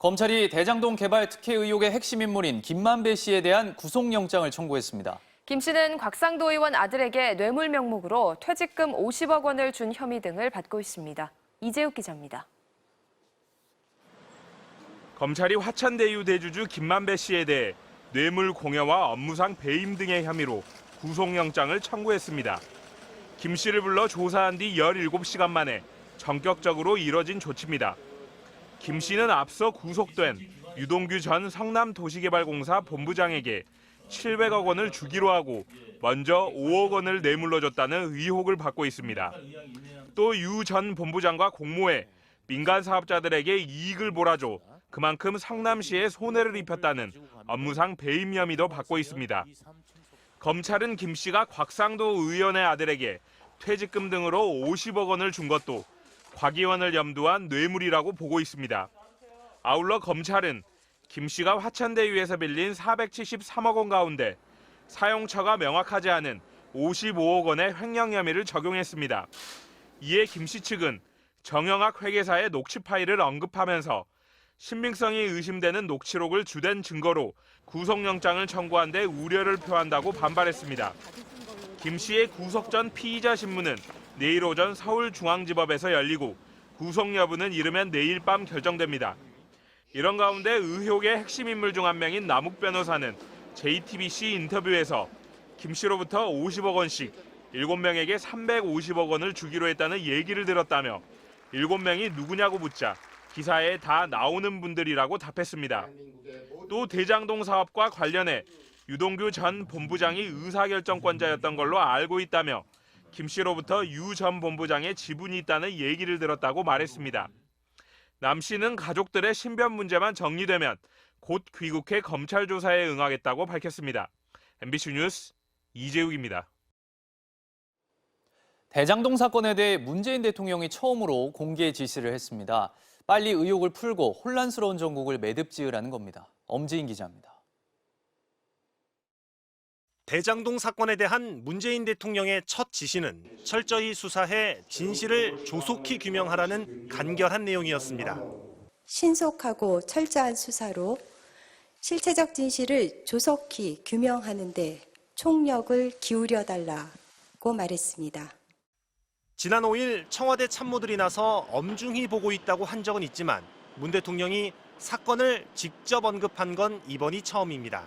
검찰이 대장동 개발 특혜 의혹의 핵심 인물인 김만배 씨에 대한 구속영장을 청구했습니다. 김 씨는 곽상도 의원 아들에게 뇌물 명목으로 퇴직금 50억 원을 준 혐의 등을 받고 있습니다. 이재욱 기자입니다. 검찰이 화천대유 대주주 김만배 씨에 대해 뇌물 공여와 업무상 배임 등의 혐의로 구속영장을 청구했습니다. 김 씨를 불러 조사한 뒤 17시간 만에 전격적으로 이뤄진 조치입니다. 김 씨는 앞서 구속된 유동규 전 성남도시개발공사 본부장에게 700억 원을 주기로 하고 먼저 5억 원을 뇌물로 줬다는 의혹을 받고 있습니다. 또 유 전 본부장과 공모해 민간 사업자들에게 이익을 몰아줘 그만큼 성남시에 손해를 입혔다는 업무상 배임 혐의도 받고 있습니다. 검찰은 김 씨가 곽상도 의원의 아들에게 퇴직금 등으로 50억 원을 준 것도 곽 의원을 염두한 뇌물이라고 보고 있습니다. 아울러 검찰은 김 씨가 화천대유에서 빌린 473억 원 가운데 사용처가 명확하지 않은 55억 원의 횡령 혐의를 적용했습니다. 이에 김 씨 측은 정영학 회계사의 녹취 파일을 언급하면서 신빙성이 의심되는 녹취록을 주된 증거로 구속영장을 청구한 데 우려를 표한다고 반발했습니다. 김 씨의 구속 전 피의자 신문은 내일 오전 서울중앙지법에서 열리고 구속 여부는 이르면 내일 밤 결정됩니다. 이런 가운데 의혹의 핵심 인물 중 한 명인 남욱 변호사는 JTBC 인터뷰에서 김 씨로부터 50억 원씩 7명에게 350억 원을 주기로 했다는 얘기를 들었다며 7명이 누구냐고 묻자 기사에 다 나오는 분들이라고 답했습니다. 또 대장동 사업과 관련해 유동규 전 본부장이 의사결정권자였던 걸로 알고 있다며 김 씨로부터 유 전 본부장의 지분이 있다는 얘기를 들었다고 말했습니다. 남 씨는 가족들의 신변 문제만 정리되면 곧 귀국해 검찰 조사에 응하겠다고 밝혔습니다. MBC 뉴스 이재욱입니다. 대장동 사건에 대해 문재인 대통령이 처음으로 공개 지시를 했습니다. 빨리 의혹을 풀고 혼란스러운 전국을 매듭지으라는 겁니다. 엄지인 기자입니다. 대장동 사건에 대한 문재인 대통령의 첫 지시는 철저히 수사해 진실을 조속히 규명하라는 간결한 내용이었습니다. 신속하고 철저한 수사로 실체적 진실을 조속히 규명하는 데 총력을 기울여달라고 말했습니다. 지난 5일 청와대 참모들이 나서 엄중히 보고 있다고 한 적은 있지만 문 대통령이 사건을 직접 언급한 건 이번이 처음입니다.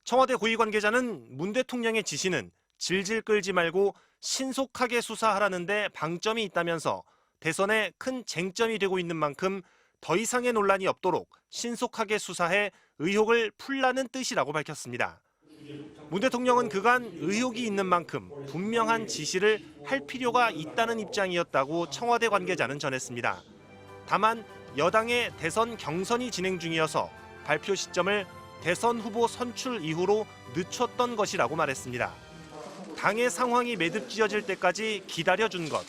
청와대 고위 관계자는 문 대통령의 지시는 질질 끌지 말고 신속하게 수사하라는 데 방점이 있다면서 대선에 큰 쟁점이 되고 있는 만큼 더 이상의 논란이 없도록 신속하게 수사해 의혹을 풀라는 뜻이라고 밝혔습니다. 문 대통령은 그간 의혹이 있는 만큼 분명한 지시를 할 필요가 있다는 입장이었다고 청와대 관계자는 전했습니다. 다만 여당의 대선 경선이 진행 중이어서 발표 시점을 대선 후보 선출 이후로 늦췄던 것이라고 말했습니다. 당의 상황이 매듭지어질 때까지 기다려준 것,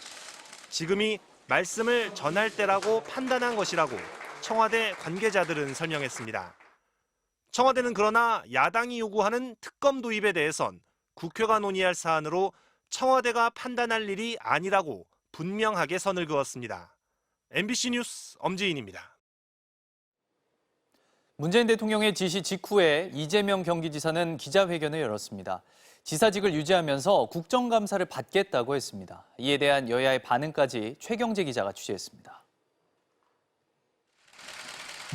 지금이 말씀을 전할 때라고 판단한 것이라고 청와대 관계자들은 설명했습니다. 청와대는 그러나 야당이 요구하는 특검 도입에 대해선 국회가 논의할 사안으로 청와대가 판단할 일이 아니라고 분명하게 선을 그었습니다. MBC 뉴스 엄지인입니다. 문재인 대통령의 지시 직후에 이재명 경기지사는 기자회견을 열었습니다. 지사직을 유지하면서 국정감사를 받겠다고 했습니다. 이에 대한 여야의 반응까지 최경재 기자가 취재했습니다.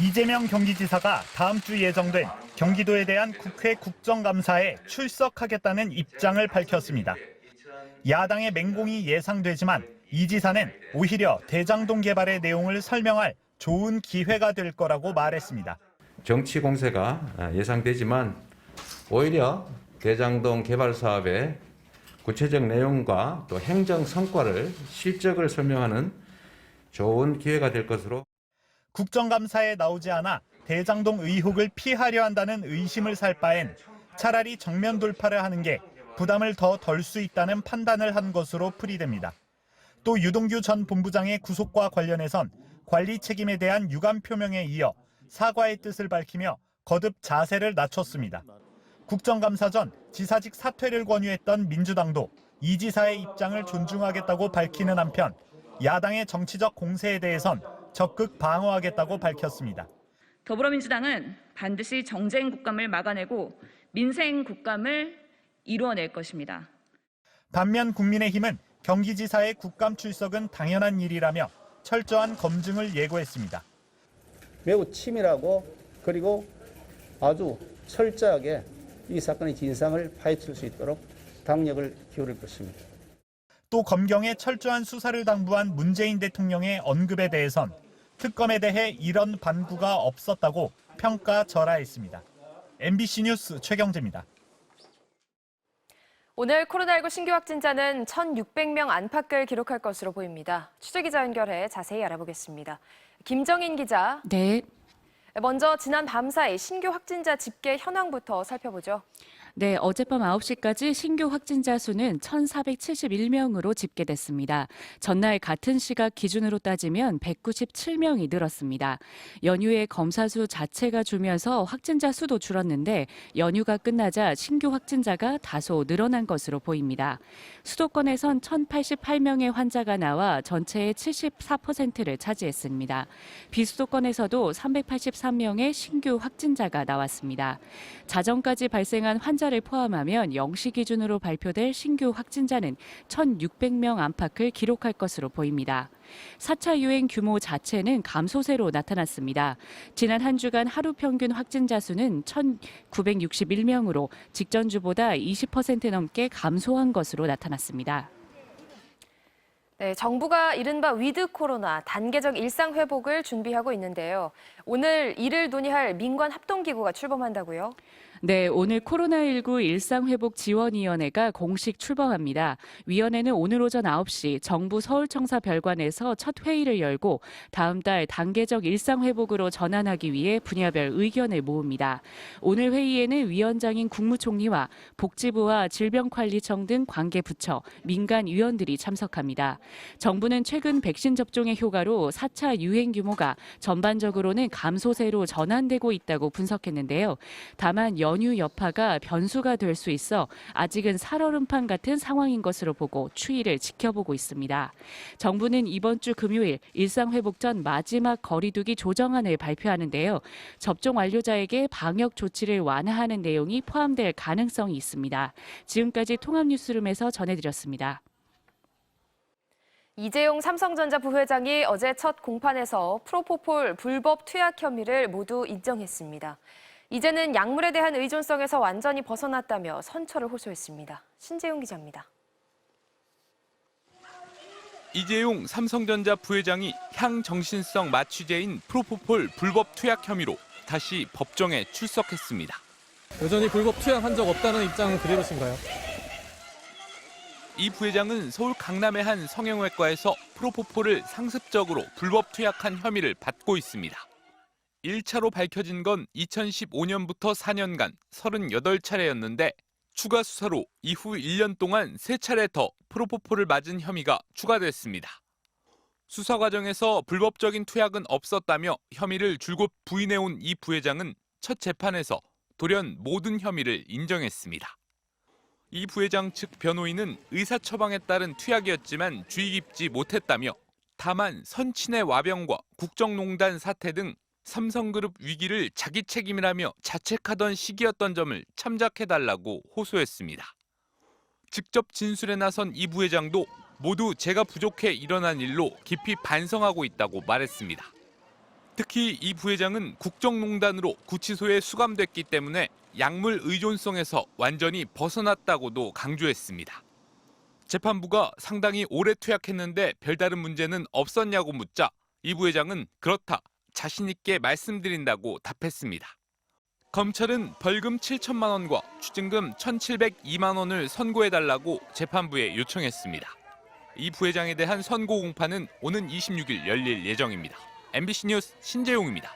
이재명 경기지사가 다음 주 예정된 경기도에 대한 국회 국정감사에 출석하겠다는 입장을 밝혔습니다. 야당의 맹공이 예상되지만 이 지사는 오히려 대장동 개발의 내용을 설명할 좋은 기회가 될 거라고 말했습니다. 정치 공세가 예상되지만 오히려 대장동 개발 사업의 구체적 내용과 또 행정 성과를 실적을 설명하는 좋은 기회가 될 것으로. 국정감사에 나오지 않아 대장동 의혹을 피하려 한다는 의심을 살 바엔 차라리 정면 돌파를 하는 게 부담을 더 덜 수 있다는 판단을 한 것으로 풀이됩니다. 또 유동규 전 본부장의 구속과 관련해선 관리 책임에 대한 유감 표명에 이어 사과의 뜻을 밝히며 거듭 자세를 낮췄습니다. 국정감사 전 지사직 사퇴를 권유했던 민주당도 이 지사의 입장을 존중하겠다고 밝히는 한편 야당의 정치적 공세에 대해선 적극 방어하겠다고 밝혔습니다. 더불어민주당은 반드시 정쟁 국감을 막아내고 민생 국감을 이루어낼 것입니다. 반면 국민의힘은 경기지사의 국감 출석은 당연한 일이라며 철저한 검증을 예고했습니다. 매우 치밀하고 그리고 아주 철저하게 이 사건의 진상을 파헤칠 수 있도록 당력을 기울일 것입니다. 또 검경에 철저한 수사를 당부한 문재인 대통령의 언급에 대해선 특검에 대해 이런 반구가 없었다고 평가절하했습니다. MBC 뉴스 최경재입니다. 오늘 코로나19 신규 확진자는 1,600명 안팎을 기록할 것으로 보입니다. 취재기자 연결해 자세히 알아보겠습니다. 김정인 기자. 네. 먼저 지난 밤 사이 신규 확진자 집계 현황부터 살펴보죠. 네, 어젯밤 9시까지 신규 확진자 수는 1,471명으로 집계됐습니다. 전날 같은 시각 기준으로 따지면 197명이 늘었습니다. 연휴에 검사 수 자체가 줄면서 확진자 수도 줄었는데 연휴가 끝나자 신규 확진자가 다소 늘어난 것으로 보입니다. 수도권에선 1,088명의 환자가 나와 전체의 74%를 차지했습니다. 비수도권에서도 383명의 신규 확진자가 나왔습니다. 자정까지 발생한 환자를 포함하면 0시 기준으로 발표될 신규 확진자는 1,600명 안팎을 기록할 것으로 보입니다. 4차 유행 규모 자체는 감소세로 나타났습니다. 지난 한 주간 하루 평균 확진자 수는 1,961명으로 직전주보다 20% 넘게 감소한 것으로 나타났습니다. 네, 정부가 이른바 위드 코로나 단계적 일상 회복을 준비하고 있는데요. 오늘 이를 논의할 민관 합동기구가 출범한다고요? 네, 오늘 코로나19 일상회복지원위원회가 공식 출범합니다. 위원회는 오늘 오전 9시 정부 서울청사 별관에서 첫 회의를 열고 다음 달 단계적 일상회복으로 전환하기 위해 분야별 의견을 모읍니다. 오늘 회의에는 위원장인 국무총리와 복지부와 질병관리청 등 관계부처, 민간 위원들이 참석합니다. 정부는 최근 백신 접종의 효과로 4차 유행 규모가 전반적으로는 감소세로 전환되고 있다고 분석했는데요. 다만 연휴 여파가 변수가 될 수 있어 아직은 살얼음판 같은 상황인 것으로 보고 추이를 지켜보고 있습니다. 정부는 이번 주 금요일 일상회복 전 마지막 거리두기 조정안을 발표하는데요. 접종 완료자에게 방역 조치를 완화하는 내용이 포함될 가능성이 있습니다. 지금까지 통합뉴스룸에서 전해드렸습니다. 이재용 삼성전자 부회장이 어제 첫 공판에서 프로포폴 불법 투약 혐의를 모두 인정했습니다. 이제는 약물에 대한 의존성에서 완전히 벗어났다며 선처를 호소했습니다. 신재용 기자입니다. 이재용 삼성전자 부회장이 향정신성 마취제인 프로포폴 불법 투약 혐의로 다시 법정에 출석했습니다. 여전히 불법 투약한 적 없다는 입장은 그대로신가요? 이 부회장은 서울 강남의 한 성형외과에서 프로포폴을 상습적으로 불법 투약한 혐의를 받고 있습니다. 1차로 밝혀진 건 2015년부터 4년간 38차례였는데 추가 수사로 이후 1년 동안 3차례 더 프로포폴을 맞은 혐의가 추가됐습니다. 수사 과정에서 불법적인 투약은 없었다며 혐의를 줄곧 부인해온 이 부회장은 첫 재판에서 돌연 모든 혐의를 인정했습니다. 이 부회장 측 변호인은 의사 처방에 따른 투약이었지만 주의 깊지 못했다며 다만 선친의 와병과 국정농단 사태 등 삼성그룹 위기를 자기 책임이라며 자책하던 시기였던 점을 참작해달라고 호소했습니다. 직접 진술에 나선 이 부회장도 모두 제가 부족해 일어난 일로 깊이 반성하고 있다고 말했습니다. 특히 이 부회장은 국정농단으로 구치소에 수감됐기 때문에 약물 의존성에서 완전히 벗어났다고도 강조했습니다. 재판부가 상당히 오래 투약했는데 별다른 문제는 없었냐고 묻자 이 부회장은 그렇다, 자신 있게 말씀드린다고 답했습니다. 검찰은 벌금 7천만 원과 추징금 1,702만 원을 선고해달라고 재판부에 요청했습니다. 이 부회장에 대한 선고 공판은 오는 26일 열릴 예정입니다. MBC 뉴스 신재용입니다.